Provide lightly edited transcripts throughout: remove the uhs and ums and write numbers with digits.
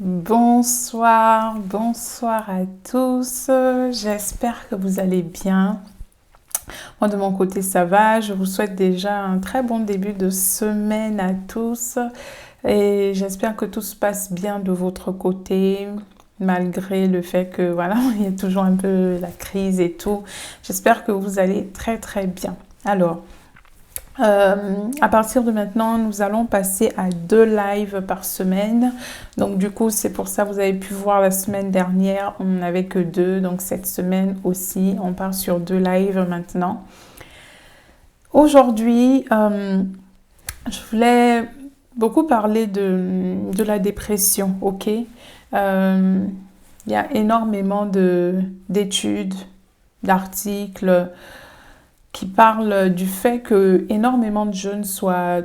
Bonsoir à tous. J'espère que vous allez bien. Moi, de mon côté, ça va. Je vous souhaite déjà un très bon début de semaine à tous. Et j'espère que tout se passe bien de votre côté, malgré le fait que, voilà, il y a toujours un peu la crise et tout. J'espère que vous allez très bien. Alors, à partir de maintenant, nous allons passer à 2 lives par semaine. Donc du coup, c'est pour ça que vous avez pu voir la semaine dernière, on n'avait que 2. Donc cette semaine aussi, on part sur 2 lives maintenant. Aujourd'hui, je voulais beaucoup parler de la dépression, ok? Il y a énormément d'études, d'articles qui parle du fait que énormément de jeunes soient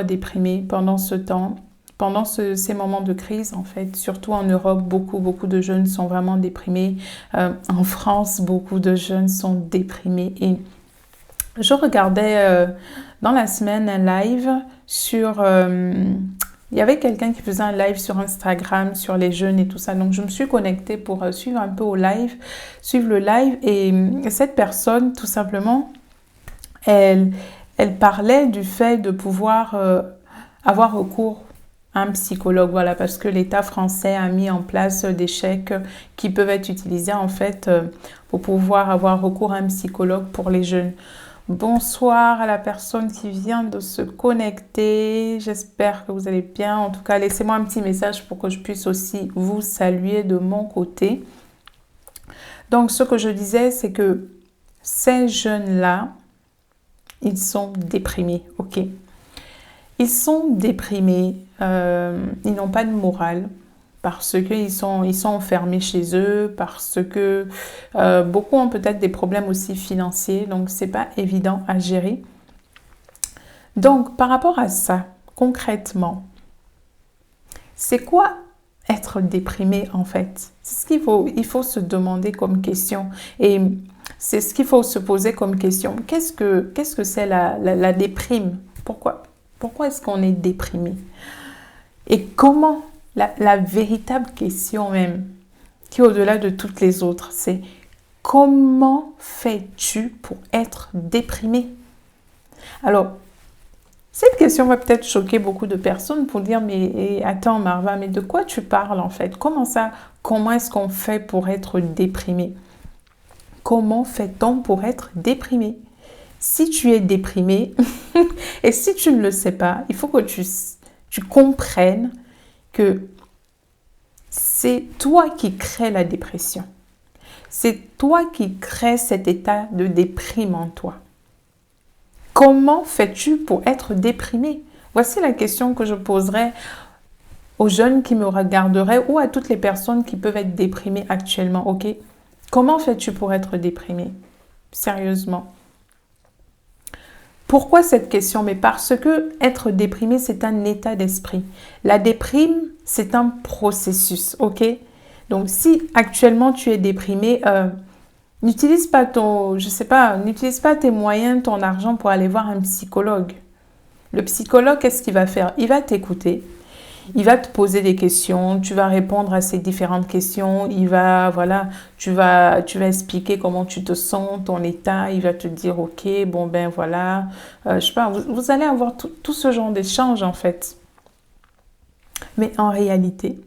déprimés pendant ce temps, pendant ces moments de crise en fait. Surtout en Europe, beaucoup de jeunes sont vraiment déprimés. En France, beaucoup de jeunes sont déprimés. Et je regardais dans la semaine un live sur... il y avait quelqu'un qui faisait un live sur Instagram sur les jeunes et tout ça. Donc, je me suis connectée pour suivre un peu suivre le live. Et cette personne, tout simplement, elle parlait du fait de pouvoir avoir recours à un psychologue, voilà, parce que l'État français a mis en place des chèques qui peuvent être utilisés en fait pour pouvoir avoir recours à un psychologue pour les jeunes. Bonsoir à la personne qui vient de se connecter. J'espère que vous allez bien. En tout cas, laissez-moi un petit message pour que je puisse aussi vous saluer de mon côté. Donc, ce que je disais, c'est que ces jeunes-là, ils sont déprimés, ok? Ils sont déprimés, ils n'ont pas de morale parce qu'ils sont enfermés chez eux, parce que beaucoup ont peut-être des problèmes aussi financiers, donc c'est pas évident à gérer. Donc par rapport à ça, concrètement, c'est quoi être déprimé en fait? C'est ce il faut se demander comme question. Et c'est ce qu'il faut se poser comme question. Qu'est-ce que c'est la déprime? Pourquoi est-ce qu'on est déprimé? Et comment, la véritable question même, qui est au-delà de toutes les autres, c'est comment fais-tu pour être déprimé? Alors, cette question va peut-être choquer beaucoup de personnes pour dire, mais attends Marva, mais de quoi tu parles en fait? Comment est-ce qu'on fait pour être déprimé? Comment fait-on pour être déprimé? Si tu es déprimé, et si tu ne le sais pas, il faut que tu comprennes que c'est toi qui crée la dépression. C'est toi qui crée cet état de déprime en toi. Comment fais-tu pour être déprimé? Voici la question que je poserai aux jeunes qui me regarderaient ou à toutes les personnes qui peuvent être déprimées actuellement, ok? Comment fais-tu pour être déprimé? Sérieusement. Pourquoi cette question? Mais parce que être déprimé, c'est un état d'esprit. La déprime, c'est un processus, ok? Donc, si actuellement tu es déprimé, n'utilise pas n'utilise pas tes moyens, ton argent pour aller voir un psychologue. Le psychologue, qu'est-ce qu'il va faire? Il va t'écouter. Il va te poser des questions, tu vas répondre à ces différentes questions, tu vas expliquer comment tu te sens, ton état, il va te dire, ok, bon ben voilà, je sais pas, vous allez avoir tout ce genre d'échange en fait. Mais en réalité,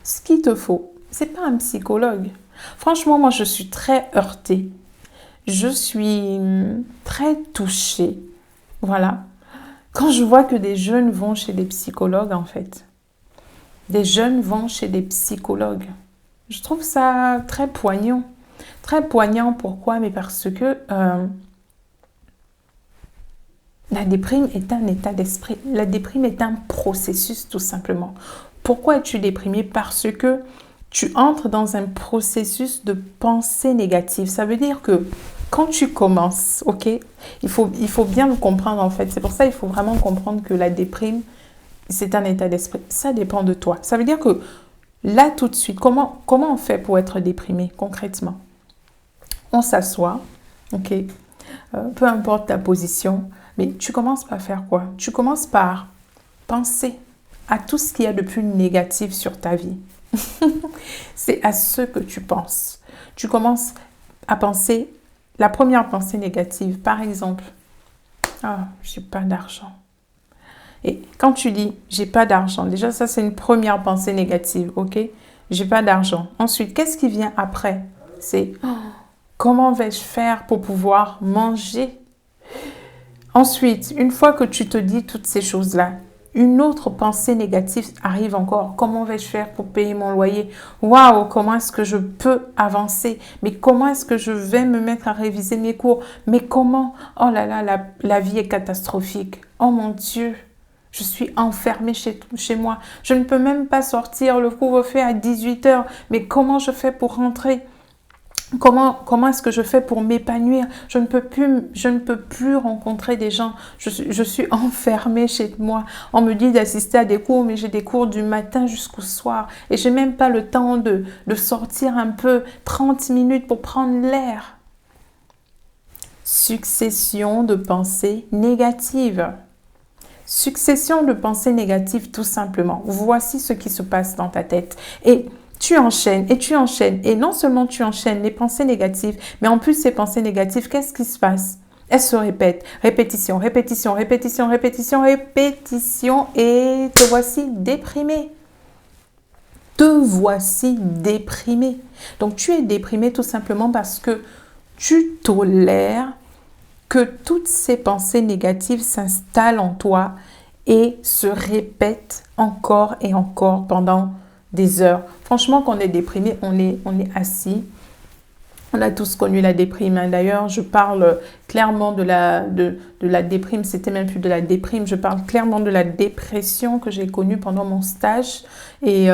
ce qu'il te faut, c'est pas un psychologue. Franchement, moi, je suis très heurtée. Je suis très touchée. Voilà. Quand je vois que des jeunes vont chez des psychologues, en fait. Des jeunes vont chez des psychologues. Je trouve ça très poignant. Très poignant, pourquoi? Mais parce que la déprime est un état d'esprit. La déprime est un processus, tout simplement. Pourquoi es-tu déprimé? Parce que tu entres dans un processus de pensée négative. Ça veut dire que quand tu commences, ok, il faut bien le comprendre en fait. C'est pour ça qu'il faut vraiment comprendre que la déprime, c'est un état d'esprit. Ça dépend de toi. Ça veut dire que là, tout de suite, comment on fait pour être déprimé concrètement? On s'assoit, ok, peu importe ta position, mais tu commences par faire quoi? Tu commences par penser à tout ce qu'il y a de plus négatif sur ta vie. C'est à ce que tu penses. Tu commences à penser, la première pensée négative, par exemple, ah, j'ai pas d'argent. Et quand tu dis j'ai pas d'argent, déjà ça c'est une première pensée négative, ok? J'ai pas d'argent. Ensuite, qu'est-ce qui vient après? C'est comment vais-je faire pour pouvoir manger? Ensuite, une fois que tu te dis toutes ces choses-là, une autre pensée négative arrive encore. Comment vais-je faire pour payer mon loyer? Waouh, comment est-ce que je peux avancer? Mais comment est-ce que je vais me mettre à réviser mes cours? Mais comment? Oh là là, la vie est catastrophique. Oh mon Dieu, je suis enfermée chez moi. Je ne peux même pas sortir. Le couvre-feu à 18 heures. Mais comment je fais pour rentrer? Comment est-ce que je fais pour m'épanouir? Je ne peux plus rencontrer des gens. Je suis enfermée chez moi. On me dit d'assister à des cours, mais j'ai des cours du matin jusqu'au soir. Et j'ai même pas le temps de sortir un peu, 30 minutes pour prendre l'air. Succession de pensées négatives. Succession de pensées négatives, tout simplement. Voici ce qui se passe dans ta tête. Et tu enchaînes et tu enchaînes. Et non seulement tu enchaînes les pensées négatives, mais en plus ces pensées négatives, qu'est-ce qui se passe? Elles se répètent. Répétition, répétition, répétition, répétition, répétition. Et te voici déprimé. Te voici déprimé. Donc tu es déprimé tout simplement parce que tu tolères que toutes ces pensées négatives s'installent en toi et se répètent encore et encore pendant des heures. Franchement, quand on est déprimé, on est assis. On a tous connu la déprime. D'ailleurs, je parle clairement de la déprime. C'était même plus de la déprime. Je parle clairement de la dépression que j'ai connue pendant mon stage. Et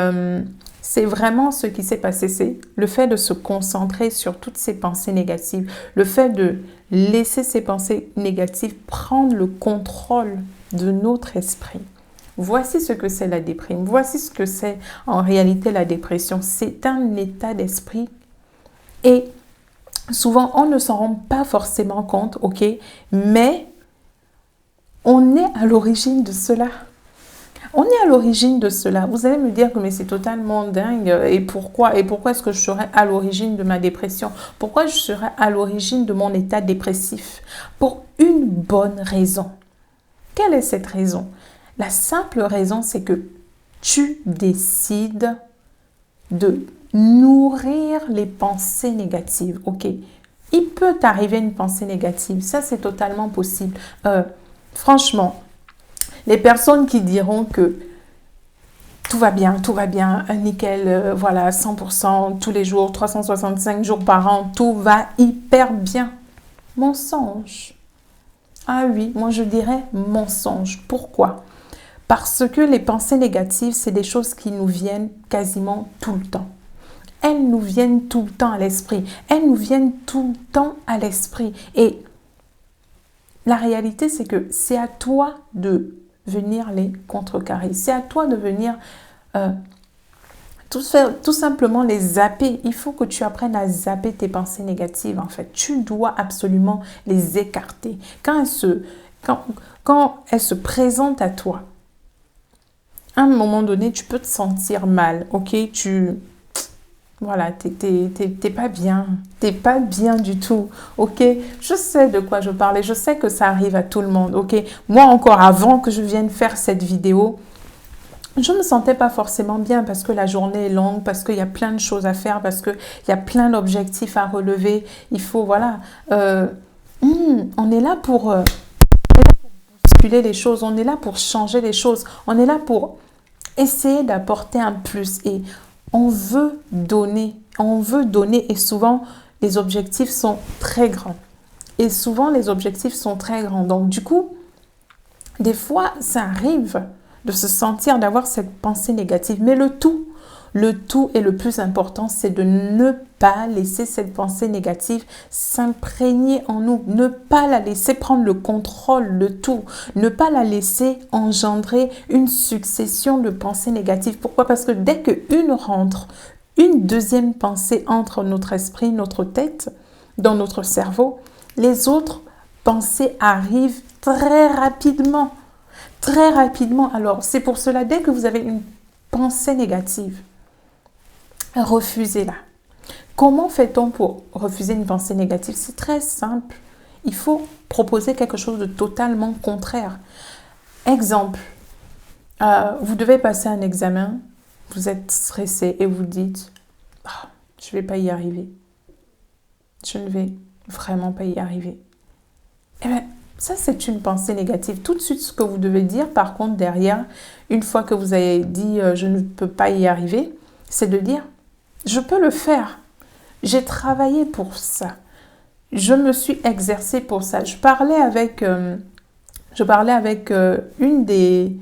c'est vraiment ce qui s'est passé. C'est le fait de se concentrer sur toutes ces pensées négatives. Le fait de laisser ces pensées négatives prendre le contrôle de notre esprit. Voici ce que c'est la déprime. Voici ce que c'est en réalité la dépression. C'est un état d'esprit et souvent on ne s'en rend pas forcément compte, ok? Mais on est à l'origine de cela. On est à l'origine de cela. Vous allez me dire que mais c'est totalement dingue. Et pourquoi est-ce que je serais à l'origine de ma dépression? Pourquoi je serais à l'origine de mon état dépressif? Pour une bonne raison. Quelle est cette raison? La simple raison, c'est que tu décides de nourrir les pensées négatives, ok? Il peut t'arriver une pensée négative, ça c'est totalement possible. Franchement, les personnes qui diront que tout va bien, nickel, voilà, 100% tous les jours, 365 jours par an, tout va hyper bien. Mensonge. Ah oui, moi je dirais mensonge. Pourquoi? Parce que les pensées négatives, c'est des choses qui nous viennent quasiment tout le temps. Elles nous viennent tout le temps à l'esprit. Elles nous viennent tout le temps à l'esprit. Et la réalité, c'est que c'est à toi de venir les contrecarrer. C'est à toi de venir tout simplement les zapper. Il faut que tu apprennes à zapper tes pensées négatives, en fait. Tu dois absolument les écarter. Quand elles se présentent à toi, à un moment donné, tu peux te sentir mal, ok? Voilà, t'es pas bien. T'es pas bien du tout, ok? Je sais de quoi je parle et je sais que ça arrive à tout le monde, ok? Moi, encore avant que je vienne faire cette vidéo, je ne me sentais pas forcément bien parce que la journée est longue, parce qu'il y a plein de choses à faire, parce qu'il y a plein d'objectifs à relever. Il faut, voilà, on est là pour bousculer les choses, on est là pour changer les choses, on est là pour essayer d'apporter un plus et on veut donner et souvent les objectifs sont très grands. Donc du coup, des fois, ça arrive de se sentir, d'avoir cette pensée négative. Mais le tout et le plus important, c'est de ne pas laisser cette pensée négative s'imprégner en nous. Ne pas la laisser prendre le contrôle de tout. Ne pas la laisser engendrer une succession de pensées négatives. Pourquoi? Parce que dès qu'une rentre, une deuxième pensée entre notre esprit, notre tête, dans notre cerveau, les autres pensées arrivent très rapidement. très rapidement. Alors, c'est pour cela, dès que vous avez une pensée négative, refusez-la. Comment fait-on pour refuser une pensée négative? C'est très simple. Il faut proposer quelque chose de totalement contraire. Exemple, vous devez passer un examen, vous êtes stressé et vous dites ah, je ne vais pas y arriver. Je ne vais vraiment pas y arriver. Eh bien, ça, c'est une pensée négative. Tout de suite, ce que vous devez dire, par contre, derrière, une fois que vous avez dit je ne peux pas y arriver, c'est de dire je peux le faire. J'ai travaillé pour ça. Je me suis exercée pour ça. Je parlais avec un des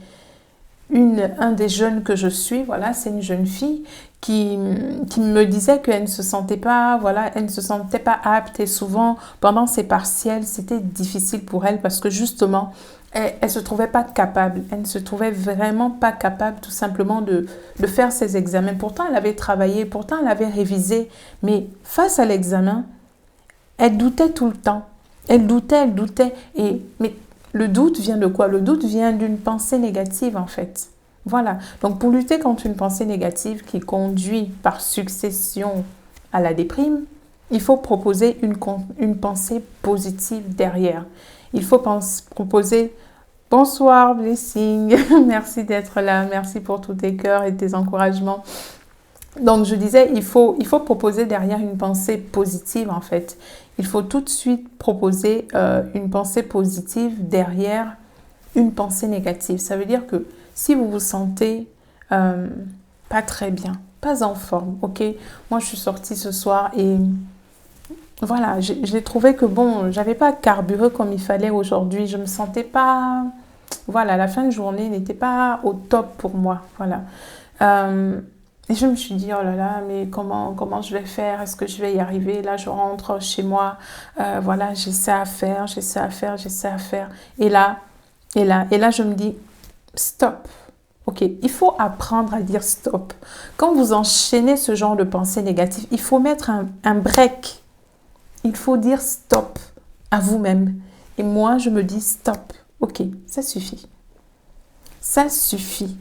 jeunes que je suis, voilà, c'est une jeune fille qui me disait qu'elle ne se sentait pas, voilà, elle ne se sentait pas apte et souvent pendant ses partiels, c'était difficile pour elle parce que justement, elle se trouvait pas capable, elle ne se trouvait vraiment pas capable tout simplement de faire ses examens. Pourtant, elle avait travaillé, pourtant, elle avait révisé, mais face à l'examen, elle doutait tout le temps. Elle doutait. Mais le doute vient de quoi? Le doute vient d'une pensée négative, en fait. Voilà. Donc, pour lutter contre une pensée négative qui conduit par succession à la déprime, il faut proposer une pensée positive derrière. Il faut proposer bonsoir, Blessing. Merci d'être là. Merci pour tous tes cœurs et tes encouragements. Donc, je disais, il faut proposer derrière une pensée positive, en fait. Il faut tout de suite proposer une pensée positive derrière une pensée négative. Ça veut dire que si vous vous sentez pas très bien, pas en forme, ok? Moi, je suis sortie ce soir et voilà, j'ai trouvé que bon, j'avais pas carburé comme il fallait aujourd'hui. Je me sentais pas... Voilà, la fin de journée n'était pas au top pour moi, voilà. Et je me suis dit, oh là là, mais comment je vais faire? Est-ce que je vais y arriver? Là, je rentre chez moi, voilà, j'ai ça à faire. Et là, je me dis, stop. Ok, il faut apprendre à dire stop. Quand vous enchaînez ce genre de pensée négative, il faut mettre un break. Il faut dire stop à vous-même. Et moi, je me dis stop. Ok, ça suffit. Ça suffit.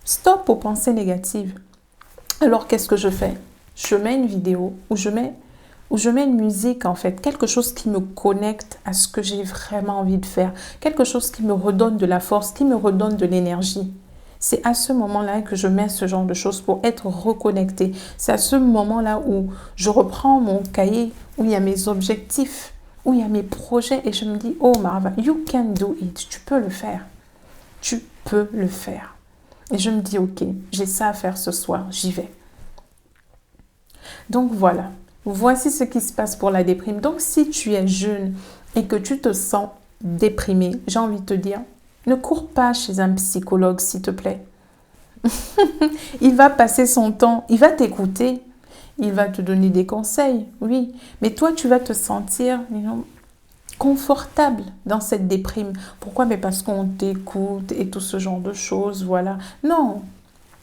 Stop aux pensées négatives. Alors, qu'est-ce que je fais? Je mets une vidéo ou je mets une musique, en fait. Quelque chose qui me connecte à ce que j'ai vraiment envie de faire. Quelque chose qui me redonne de la force, qui me redonne de l'énergie. C'est à ce moment-là que je mets ce genre de choses pour être reconnectée. C'est à ce moment-là où je reprends mon cahier, où il y a mes objectifs, où il y a mes projets et je me dis, oh Marva, you can do it. Tu peux le faire. Tu peux le faire. Et je me dis, ok, j'ai ça à faire ce soir, j'y vais. Donc voilà, voici ce qui se passe pour la déprime. Donc si tu es jeune et que tu te sens déprimé, j'ai envie de te dire, ne cours pas chez un psychologue, s'il te plaît. Il va passer son temps, il va t'écouter, il va te donner des conseils, oui. Mais toi, tu vas te sentir confortable dans cette déprime. Pourquoi? Mais parce qu'on t'écoute et tout ce genre de choses, voilà. Non,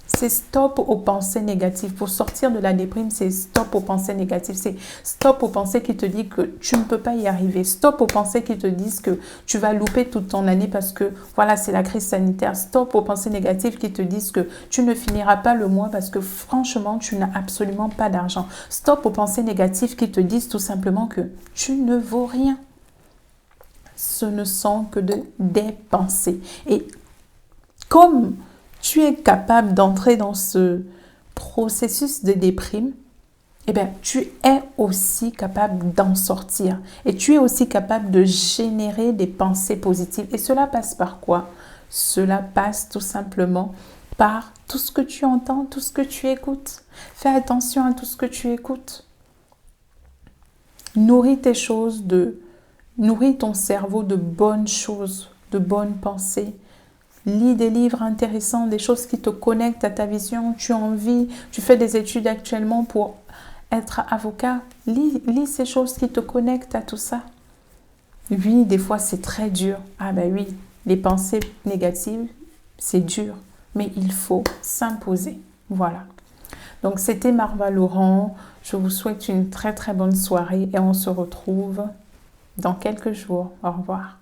c'est stop aux pensées négatives. Pour sortir de la déprime, c'est stop aux pensées négatives. C'est stop aux pensées qui te disent que tu ne peux pas y arriver. Stop aux pensées qui te disent que tu vas louper toute ton année parce que, voilà, c'est la crise sanitaire. Stop aux pensées négatives qui te disent que tu ne finiras pas le mois parce que, franchement, tu n'as absolument pas d'argent. Stop aux pensées négatives qui te disent tout simplement que tu ne vaux rien. Ce ne sont que des pensées. Et comme tu es capable d'entrer dans ce processus de déprime, eh bien, tu es aussi capable d'en sortir. Et tu es aussi capable de générer des pensées positives. Et cela passe par quoi? Cela passe tout simplement par tout ce que tu entends, tout ce que tu écoutes. Fais attention à tout ce que tu écoutes. Nourris ton cerveau de bonnes choses, de bonnes pensées. Lis des livres intéressants, des choses qui te connectent à ta vision. Tu as envie, tu fais des études actuellement pour être avocat. Lis ces choses qui te connectent à tout ça. Oui, des fois c'est très dur. Ah ben oui, les pensées négatives, c'est dur. Mais il faut s'imposer. Voilà. Donc c'était Marva Laurent. Je vous souhaite une très très bonne soirée et on se retrouve dans quelques jours. Au revoir.